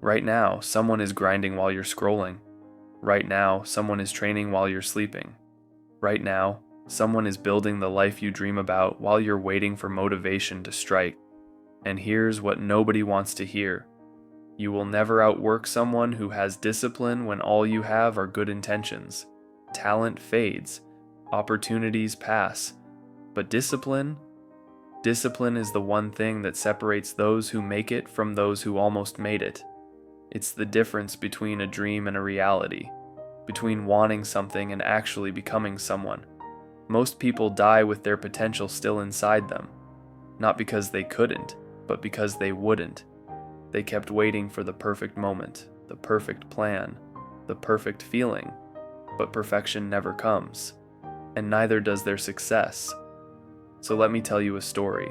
Right now, someone is grinding while you're scrolling. Right now, someone is training while you're sleeping. Right now, someone is building the life you dream about while you're waiting for motivation to strike. And here's what nobody wants to hear. You will never outwork someone who has discipline when all you have are good intentions. Talent fades, opportunities pass, but discipline is the one thing that separates those who make it from those who almost made it. It's the difference between a dream and a reality, between wanting something and actually becoming someone. Most people die with their potential still inside them, not because they couldn't, but because they wouldn't. They kept waiting for the perfect moment, the perfect plan, the perfect feeling, but perfection never comes, and neither does their success. So let me tell you a story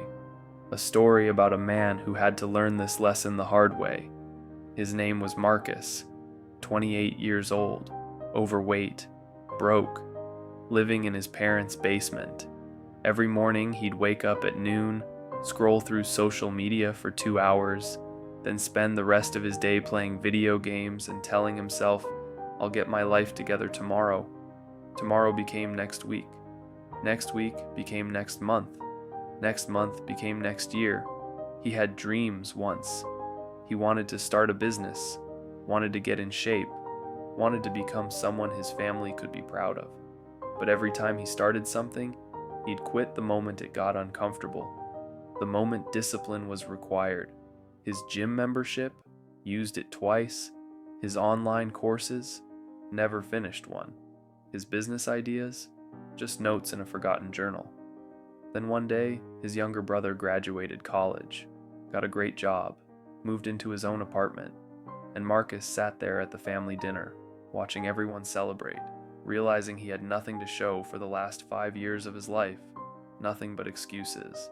about a man who had to learn this lesson the hard way. His name was Marcus, 28 years old, overweight, broke, living in his parents' basement. Every morning he'd wake up at noon, scroll through social media for 2 hours, then spend the rest of his day playing video games and telling himself, "I'll get my life together tomorrow." Tomorrow became next week. Next week became next month. Next month became next year. He had dreams once. He wanted to start a business, wanted to get in shape, wanted to become someone his family could be proud of. But every time he started something, he'd quit the moment it got uncomfortable, the moment discipline was required. His gym membership, used it twice. His online courses, never finished one. His business ideas, just notes in a forgotten journal. Then one day, his younger brother graduated college, got a great job, moved into his own apartment, and Marcus sat there at the family dinner, watching everyone celebrate, realizing he had nothing to show for the last 5 years of his life, nothing but excuses.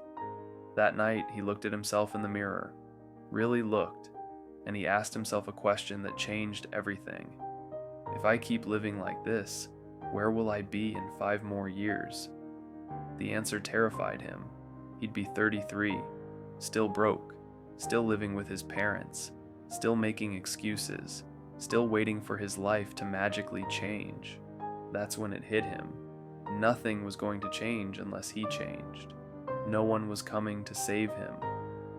That night, he looked at himself in the mirror, really looked, and he asked himself a question that changed everything. If I keep living like this, where will I be in 5 more years? The answer terrified him. He'd be 33, still broke, still living with his parents, still making excuses, still waiting for his life to magically change. That's when it hit him. Nothing was going to change unless he changed. No one was coming to save him.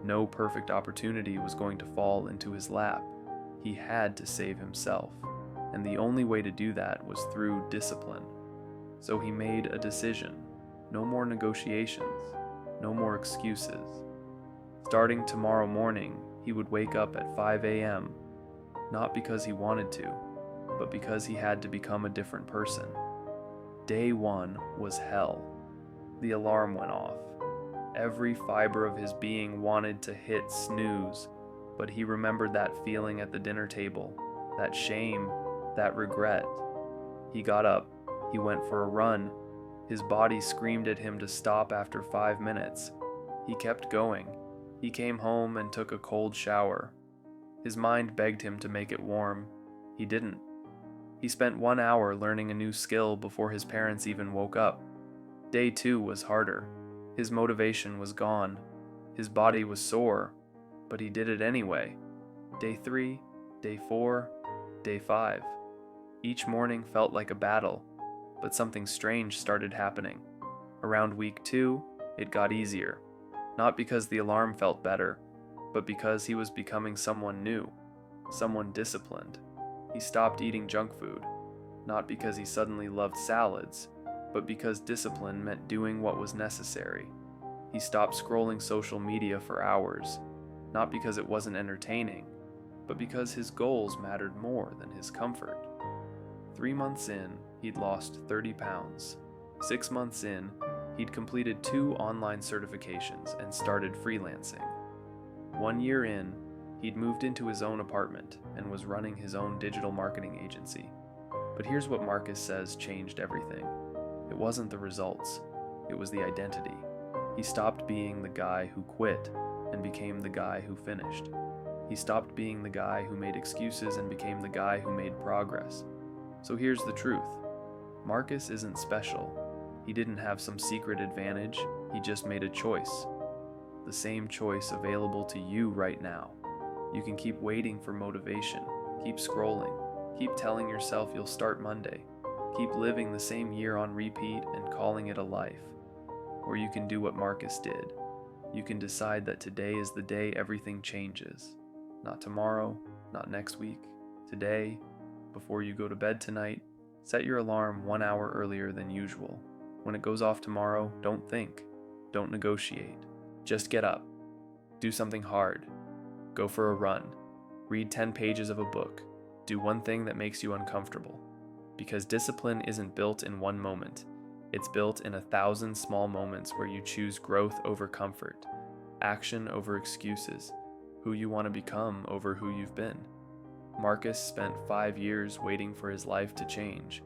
No perfect opportunity was going to fall into his lap. He had to save himself, and the only way to do that was through discipline. So he made a decision. No more negotiations, no more excuses. Starting tomorrow morning, he would wake up at 5 a.m., not because he wanted to, but because he had to become a different person. Day 1 was hell. The alarm went off. Every fiber of his being wanted to hit snooze, but he remembered that feeling at the dinner table, that shame, that regret. He got up, he went for a run. His body screamed at him to stop after 5 minutes. He kept going. He came home and took a cold shower. His mind begged him to make it warm. He didn't. He spent 1 hour learning a new skill before his parents even woke up. Day 2 was harder. His motivation was gone. His body was sore, but he did it anyway. Day 3, day 4, day 5. Each morning felt like a battle, but something strange started happening. Around week 2, it got easier. Not because the alarm felt better, but because he was becoming someone new, someone disciplined. He stopped eating junk food, not because he suddenly loved salads, but because discipline meant doing what was necessary. He stopped scrolling social media for hours, not because it wasn't entertaining, but because his goals mattered more than his comfort. 3 months in, he'd lost 30 pounds. 6 months in, he'd completed 2 online certifications and started freelancing. 1 year in, he'd moved into his own apartment and was running his own digital marketing agency. But here's what Marcus says changed everything. It wasn't the results, it was the identity. He stopped being the guy who quit and became the guy who finished. He stopped being the guy who made excuses and became the guy who made progress. So here's the truth. Marcus isn't special. He didn't have some secret advantage, he just made a choice. The same choice available to you right now. You can keep waiting for motivation, keep scrolling, keep telling yourself you'll start Monday, keep living the same year on repeat and calling it a life. Or you can do what Marcus did. You can decide that today is the day everything changes. Not tomorrow, not next week. Today, before you go to bed tonight, set your alarm 1 hour earlier than usual. When it goes off tomorrow, don't think, don't negotiate. Just get up. Do something hard. Go for a run. Read 10 pages of a book. Do one thing that makes you uncomfortable. Because discipline isn't built in one moment. It's built in 1,000 small moments where you choose growth over comfort, action over excuses, who you want to become over who you've been. Marcus spent 5 years waiting for his life to change.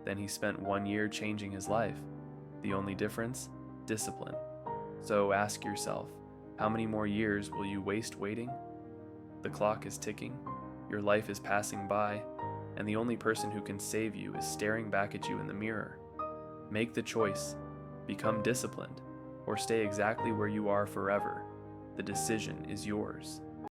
Then he spent 1 year changing his life. The only difference? Discipline. So ask yourself, how many more years will you waste waiting? The clock is ticking, your life is passing by, and the only person who can save you is staring back at you in the mirror. Make the choice, become disciplined, or stay exactly where you are forever. The decision is yours.